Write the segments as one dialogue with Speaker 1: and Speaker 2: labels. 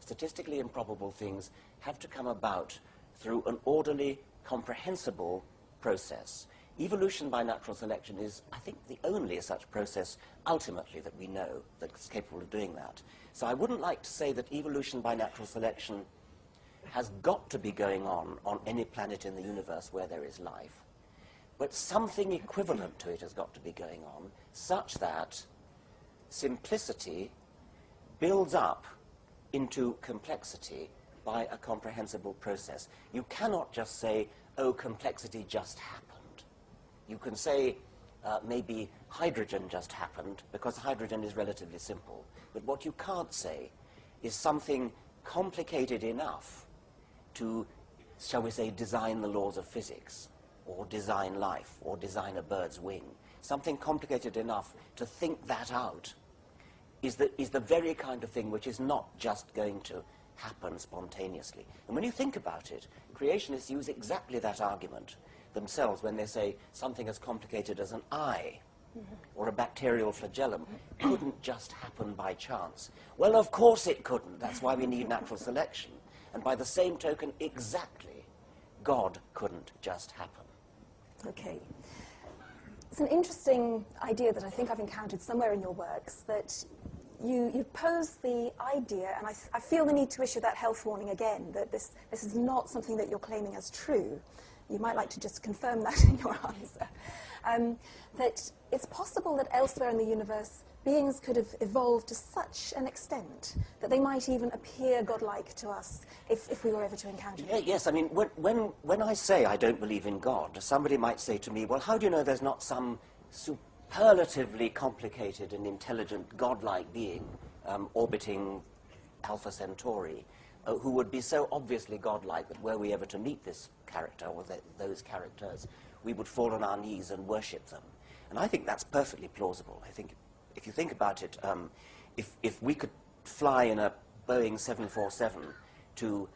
Speaker 1: statistically improbable things have to come about through an orderly, comprehensible process. Evolution by natural selection is, I think, the only such process, ultimately, that we know that's capable of doing that. So I wouldn't like to say that evolution by natural selection has got to be going on any planet in the universe where there is life, but something equivalent to it has got to be going on, such that simplicity builds up into complexity by a comprehensible process. You cannot just say, oh, complexity just happened. You can say, maybe hydrogen just happened, because hydrogen is relatively simple. But what you can't say is something complicated enough to, shall we say, design the laws of physics, or design life, or design a bird's wing. Something complicated enough to think that out is the very kind of thing which is not just going to happen spontaneously. And when you think about it, creationists use exactly that argument themselves when they say something as complicated as an eye or a bacterial flagellum couldn't just happen by chance. Well, of course it couldn't. That's why we need natural selection. And by the same token, exactly, God couldn't just happen.
Speaker 2: Okay. It's an interesting idea that I think I've encountered somewhere in your works, that you pose the idea, and I feel the need to issue that health warning again, that this is not something that you're claiming as true. You might like to just confirm that in your answer. That it's possible that elsewhere in the universe, beings could have evolved to such an extent that they might even appear godlike to us if we were ever to encounter them.
Speaker 1: Yes, I mean, when I say I don't believe in God, somebody might say to me, well, how do you know there's not some superlatively complicated and intelligent godlike being orbiting Alpha Centauri who would be so obviously godlike that were we ever to meet this character or those characters, we would fall on our knees and worship them. And I think that's perfectly plausible. I think if you think about it, if we could fly in a Boeing 747 to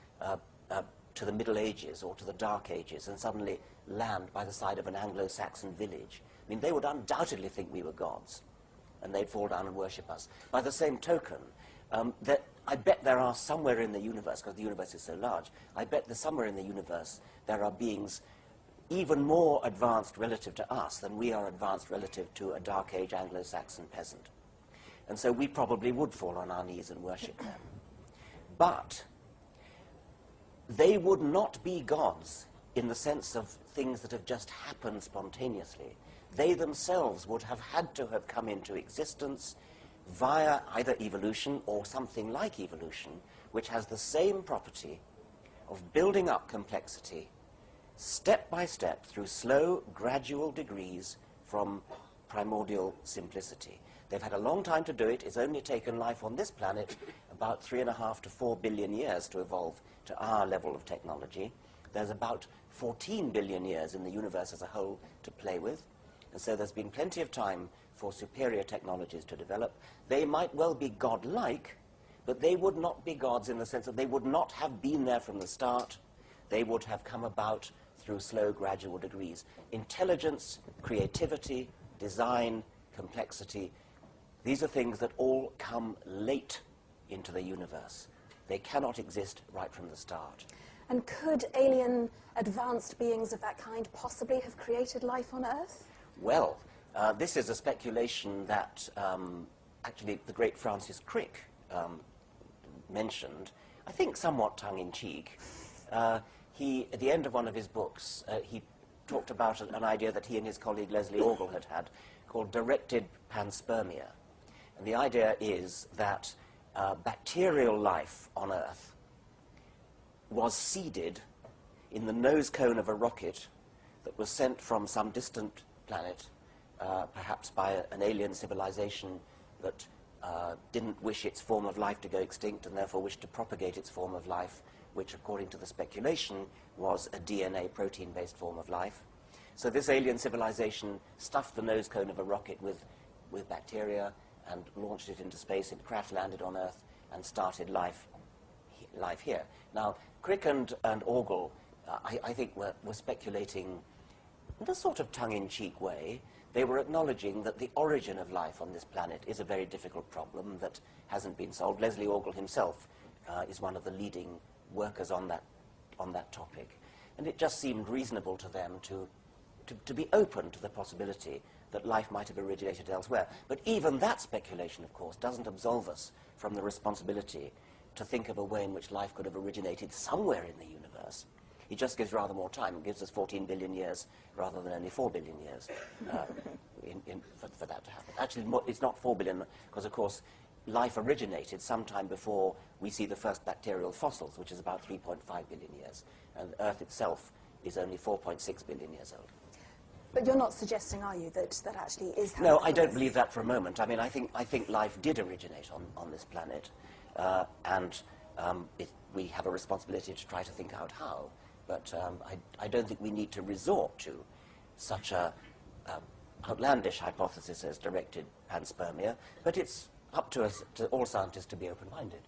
Speaker 1: the Middle Ages or to the Dark Ages and suddenly land by the side of an Anglo-Saxon village, I mean, they would undoubtedly think we were gods, and they'd fall down and worship us. By the same token, that I bet there are somewhere in the universe, because the universe is so large, I bet there's somewhere in the universe there are beings even more advanced relative to us than we are advanced relative to a Dark Age Anglo-Saxon peasant. And so we probably would fall on our knees and worship them. But they would not be gods in the sense of things that have just happened spontaneously. They themselves would have had to have come into existence via either evolution or something like evolution, which has the same property of building up complexity step by step through slow, gradual degrees from primordial simplicity. They've had a long time to do it. It's only taken life on this planet about 3.5 to 4 billion years to evolve to our level of technology. There's about 14 billion years in the universe as a whole to play with. And so there's been plenty of time for superior technologies to develop. They might well be godlike, but they would not be gods in the sense that they would not have been there from the start. They would have come about through slow, gradual degrees. Intelligence, creativity, design, complexity, these are things that all come late into the universe. They cannot exist right from the start.
Speaker 2: And could alien advanced beings of that kind possibly have created life on Earth?
Speaker 1: Well, this is a speculation that actually the great Francis Crick mentioned, I think somewhat tongue-in-cheek. He, at the end of one of his books, he talked about an idea that he and his colleague Leslie Orgel had called directed panspermia. And the idea is that bacterial life on Earth was seeded in the nose cone of a rocket that was sent from some distant planet, perhaps by an alien civilization that didn't wish its form of life to go extinct and therefore wished to propagate its form of life, which, according to the speculation, was a DNA protein-based form of life. So this alien civilization stuffed the nose cone of a rocket with bacteria and launched it into space. It crash-landed on Earth and started life here. Now, Crick and Orgel, I think, were speculating in a sort of tongue-in-cheek way. They were acknowledging that the origin of life on this planet is a very difficult problem that hasn't been solved. Leslie Orgel himself is one of the leading workers on that topic. And it just seemed reasonable to them to be open to the possibility that life might have originated elsewhere. But even that speculation, of course, doesn't absolve us from the responsibility to think of a way in which life could have originated somewhere in the universe. It just gives rather more time. It gives us 14 billion years rather than only 4 billion years for that to happen. Actually, it's not 4 billion, because, of course, life originated sometime before we see the first bacterial fossils, which is about 3.5 billion years. And Earth itself is only 4.6 billion years old.
Speaker 2: But you're not suggesting, are you, that that actually is how
Speaker 1: No,
Speaker 2: it
Speaker 1: I don't
Speaker 2: is?
Speaker 1: believe that for a moment. I mean, I think life did originate on this planet, and we have a responsibility to try to think out how. But I don't think we need to resort to such a outlandish hypothesis as directed panspermia, but it's up to us, to all scientists, to be open-minded.